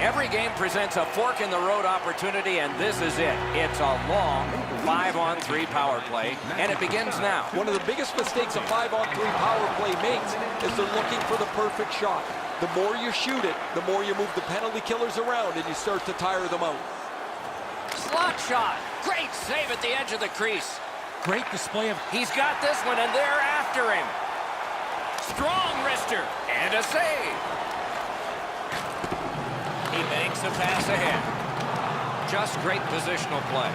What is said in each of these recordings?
Every game presents a fork-in-the-road opportunity, and this is it. It's a long 5-on-3 power play, and it begins now. One of the biggest mistakes a 5-on-3 power play makes is they're looking for the perfect shot. The more you shoot it, the more you move the penalty killers around, and you start to tire them out. Slot shot. Great save at the edge of the crease. Great display of... He's got this one, and they're after him. Strong wrister, and a save. He banks a pass ahead. Just great positional play.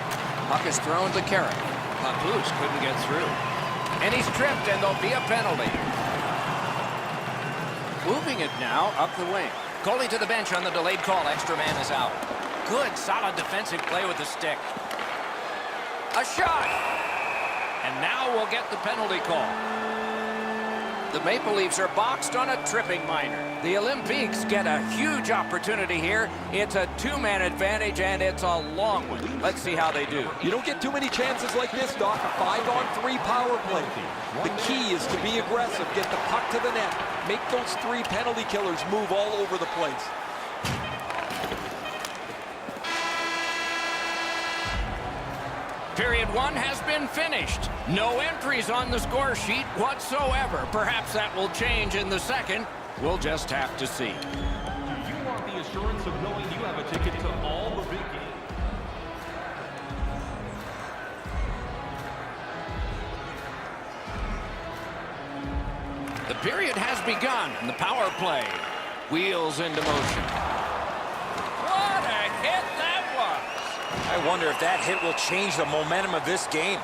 Puck is thrown to Carrick. Puck loose, couldn't get through. And he's tripped, and there'll be a penalty. Moving it now up the wing. Goalie to the bench on the delayed call. Extra man is out. Good, solid defensive play with the stick. A shot! And now we'll get the penalty call. The Maple Leafs are boxed on a tripping minor. The Olympiques get a huge opportunity here. It's a two-man advantage, and it's a long one. Let's see how they do. You don't get too many chances like this, Doc. A 5-on-3 power play. The key is to be aggressive, get the puck to the net, make those three penalty killers move all over the place. Period one has been finished. No entries on the score sheet whatsoever. Perhaps that will change in the second. We'll just have to see. You want the assurance of knowing you have a ticket to all the big games. The period has begun, and the power play wheels into motion. What a hit that was! I wonder if that hit will change the momentum of this game.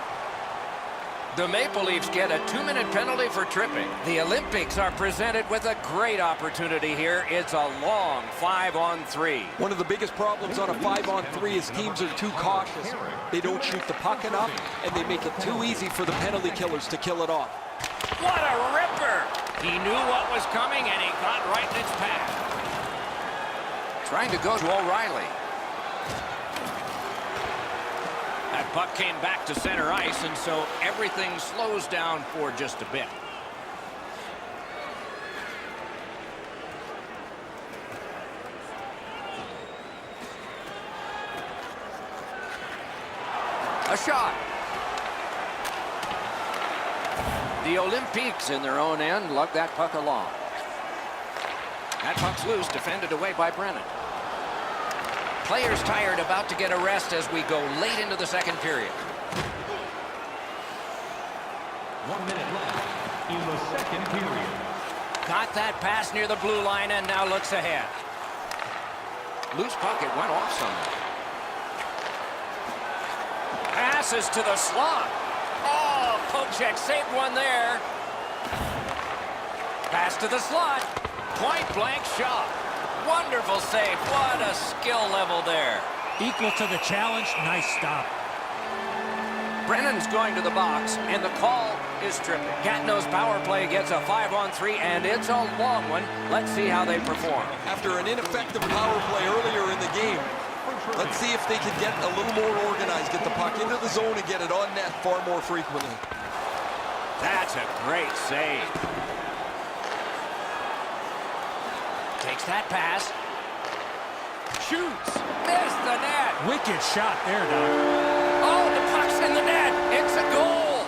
The Maple Leafs get a 2-minute penalty for tripping. The Olympics are presented with a great opportunity here. It's a long 5-on-3. One of the biggest problems on a 5-on-3 is teams are too cautious. They don't shoot the puck enough, and they make it too easy for the penalty killers to kill it off. What a ripper! He knew what was coming, and he got right in its path. Trying to go to O'Reilly. That puck came back to center ice, and so everything slows down for just a bit. A shot. The Olympiques in their own end lug that puck along. That puck's loose, defended away by Brennan. Players tired, about to get a rest as we go late into the second period. 1 minute left in the second period. Got that pass near the blue line and now looks ahead. Loose puck, it went off somewhere. Passes to the slot. Oh, Pochek saved one there. Pass to the slot. Point blank shot. Wonderful save. What a skill level there. Equal to the challenge. Nice stop. Brennan's going to the box, and the call is tripping. Gatineau's power play gets a 5-on-3, and it's a long one. Let's see how they perform. After an ineffective power play earlier in the game, let's see if they can get a little more organized, get the puck into the zone and get it on net far more frequently. That's a great save. Takes that pass. Shoots. Missed the net. Wicked shot there, Doc. Oh, the puck's in the net. It's a goal.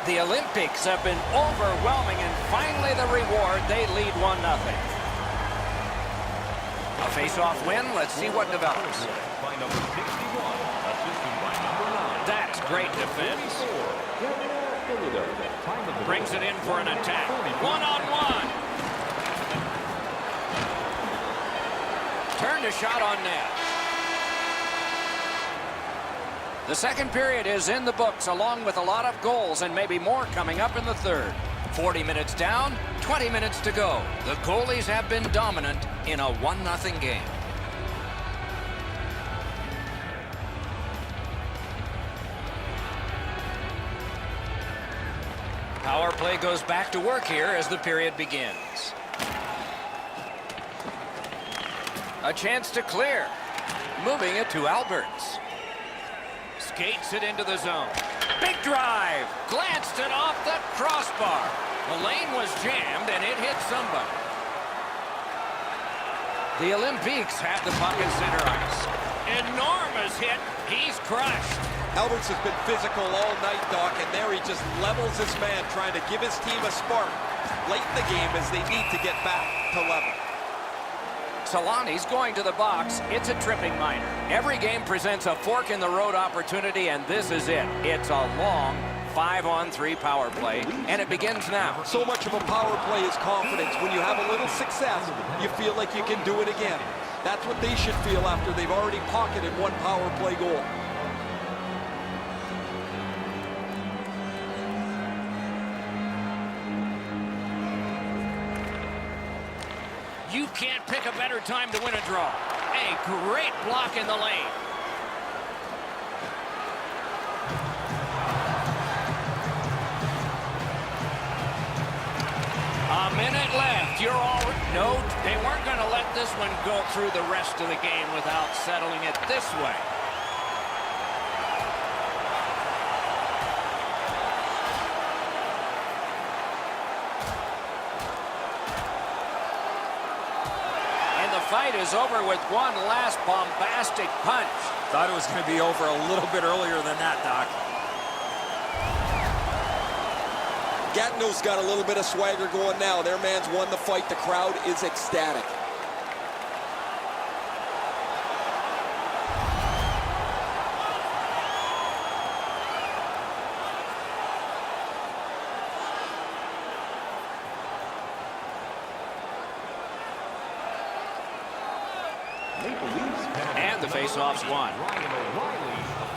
The Olympics have been overwhelming, and finally the reward. They lead 1-0. A face-off win. Let's see what develops. By number 61, assisted by number 9. That's great defense. Brings it in for an attack. One-on-one. Turned a shot on net. The second period is in the books, along with a lot of goals and maybe more coming up in the third. 40 minutes down, 20 minutes to go. The goalies have been dominant in a 1-0 game. Power play goes back to work here as the period begins. A chance to clear. Moving it to Alberts. Skates it into the zone. Big drive. Glanced it off the crossbar. The lane was jammed and it hit somebody. The Olympiques have the puck at center ice. Enormous hit. He's crushed. Alberts has been physical all night, Doc, and there he just levels his man, trying to give his team a spark late in the game as they need to get back to level. Solani's going to the box. It's a tripping minor. Every game presents a fork-in-the-road opportunity, and this is it. It's a long 5-on-3 power play, and it begins now. So much of a power play is confidence. When you have a little success, you feel like you can do it again. That's what they should feel after they've already pocketed one power play goal. You can't pick a better time to win a draw. A great block in the lane. A minute left. You're all... No, they weren't going to let this one go through the rest of the game without settling it this way. And the fight is over with one last bombastic punch. Thought it was going to be over a little bit earlier than that, Doc. Gatineau's got a little bit of swagger going now. Their man's won the fight. The crowd is ecstatic. And the face-off's won.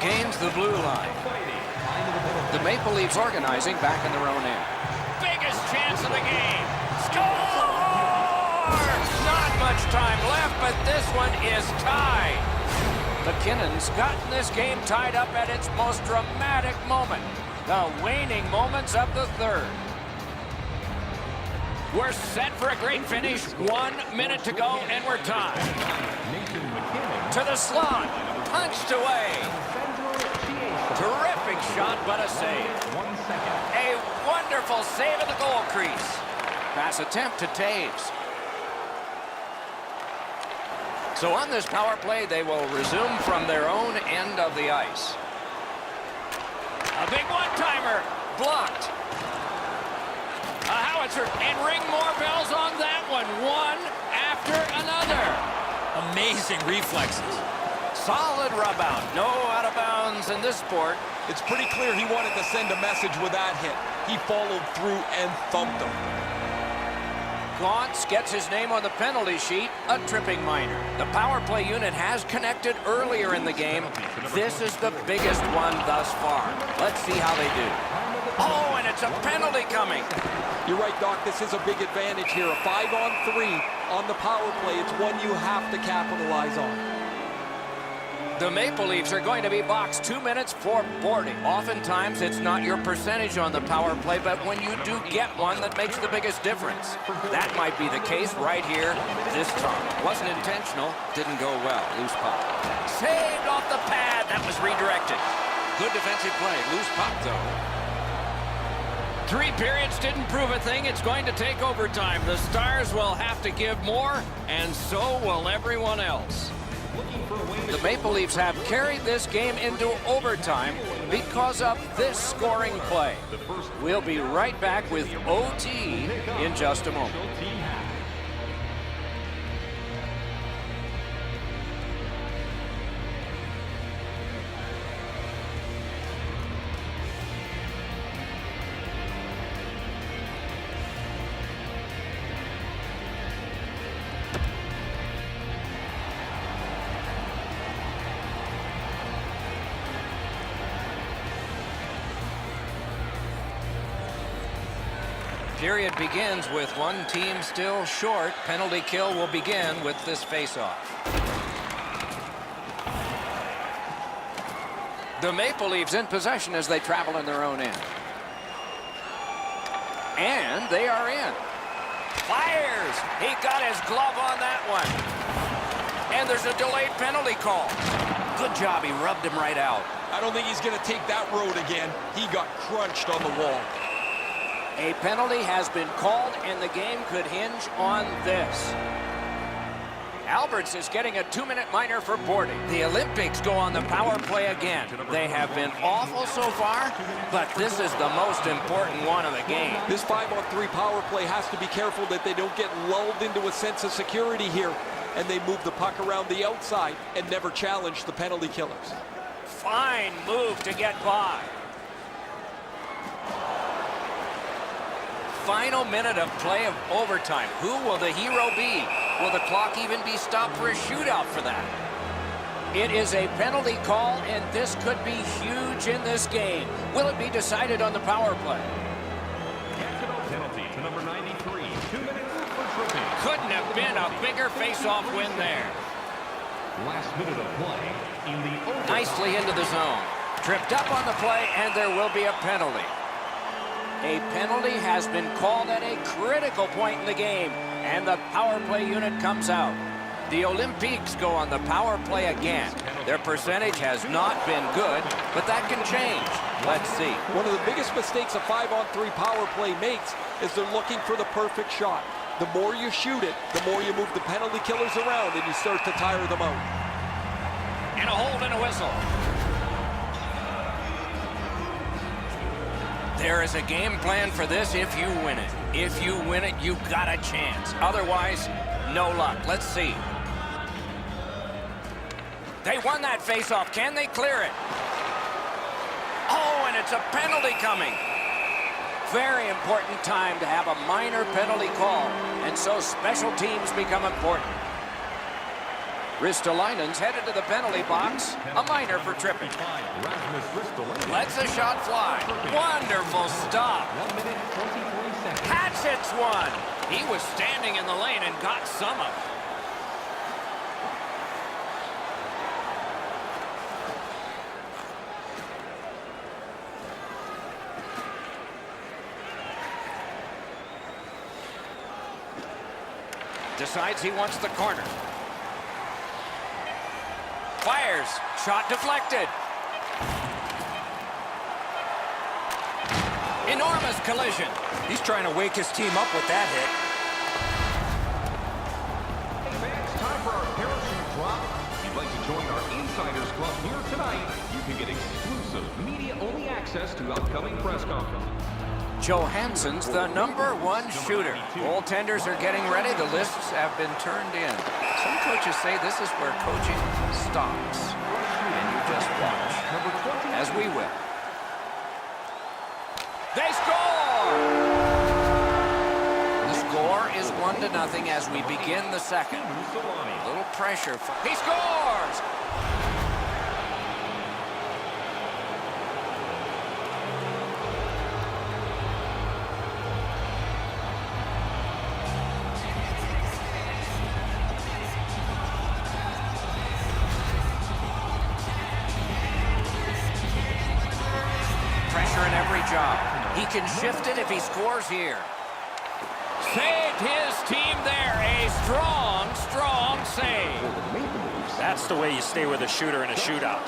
Gains the blue line. The Maple Leafs organizing back in their own end. Biggest chance of the game. Score! Not much time left, but this one is tied. McKinnon's gotten this game tied up at its most dramatic moment. The waning moments of the third. We're set for a great finish. 1 minute to go, and we're tied. To the slot. Punched away. Terrific shot, but a save. A wonderful save at the goal crease. Pass attempt to Taves. So on this power play, they will resume from their own end of the ice. A big one-timer. Blocked. A howitzer. And ring more bells on that one. One after another. Amazing reflexes. Solid rub out. No out of bounds in this sport. It's pretty clear he wanted to send a message with that hit. He followed through and thumped him. Gaunce gets his name on the penalty sheet, a tripping minor. The power play unit has connected earlier in the game. This is the biggest one thus far. Let's see how they do. Oh, and it's a penalty coming. You're right, Doc. This is a big advantage here. A 5-on-3 on the power play. It's one you have to capitalize on. The Maple Leafs are going to be boxed 2 minutes for boarding. Oftentimes, it's not your percentage on the power play, but when you do get one, that makes the biggest difference. That might be the case right here this time. Wasn't intentional, didn't go well. Loose puck. Saved off the pad. That was redirected. Good defensive play. Loose puck, though. 3 periods didn't prove a thing. It's going to take overtime. The Stars will have to give more, and so will everyone else. The Maple Leafs have carried this game into overtime because of this scoring play. We'll be right back with OT in just a moment. Period begins with one team still short. Penalty kill will begin with this faceoff. The Maple Leafs in possession as they travel in their own end. And they are in. Fires! He got his glove on that one. And there's a delayed penalty call. Good job, he rubbed him right out. I don't think he's going to take that road again. He got crunched on the wall. A penalty has been called, and the game could hinge on this. Alberts is getting a 2-minute minor for boarding. The Olympics go on the power play again. They have been awful so far, but this is the most important one of the game. This 5-on-3 power play has to be careful that they don't get lulled into a sense of security here, and they move the puck around the outside and never challenge the penalty killers. Fine move to get by. Final minute of play of overtime. Who will the hero be? Will the clock even be stopped for a shootout for that? It is a penalty call, and this could be huge in this game. Will it be decided on the power play? Penalty to number 93. 2 minutes for tripping. Couldn't have been a bigger face-off win there. Last minute of play in the overtime. Nicely into the zone. Tripped up on the play, and there will be a penalty. A penalty has been called at a critical point in the game, and the power play unit comes out. The Olympiques go on the power play again. Their percentage has not been good, but that can change. Let's see. One of the biggest mistakes a 5-on-3 power play makes is they're looking for the perfect shot. The more you shoot it, the more you move the penalty killers around, and you start to tire them out. And a hold and a whistle. There is a game plan for this if you win it. If you win it, you've got a chance. Otherwise, no luck. Let's see. They won that face-off. Can they clear it? Oh, and it's a penalty coming. Very important time to have a minor penalty call, and so special teams become important. Ristolainen's headed to the penalty box. A minor for tripping. Rasmus Ristolainen. Lets a shot fly. Wonderful stop. 1 minute, 23 seconds. Hatchets one. He was standing in the lane and got some of it. Decides he wants the corner. Fires. Shot deflected. Enormous collision. He's trying to wake his team up with that hit. Hey fans, time for our parachute drop. If you'd like to join our Insiders Club here tonight, you can get exclusive media-only access to upcoming press conferences. Johansson's the #1 shooter. Goaltenders are getting ready. The lists have been turned in. Some coaches say this is where coaching stops. And you just watch, as we will. They score! The score is 1-0 as we begin the second. A little pressure. He scores! Pressure in every job. He can shift it if he scores here. Saved his team there. A strong, strong save. That's the way you stay with a shooter in a shootout.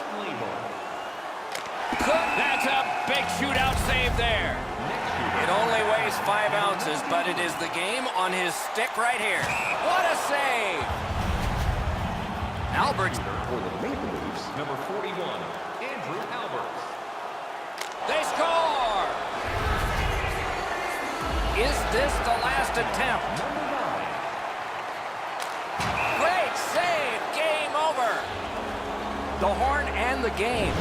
That's a big shootout save there. It only weighs 5 ounces, but it is the game on his stick right here. What a save! Alberts. For the Maple Leafs, number 41, Andrew Alberts. They score! Is this the last attempt? Great save! Game over! The horn and the game.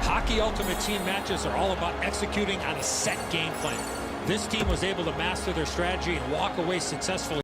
Hockey Ultimate Team matches are all about executing on a set game plan. This team was able to master their strategy and walk away successfully.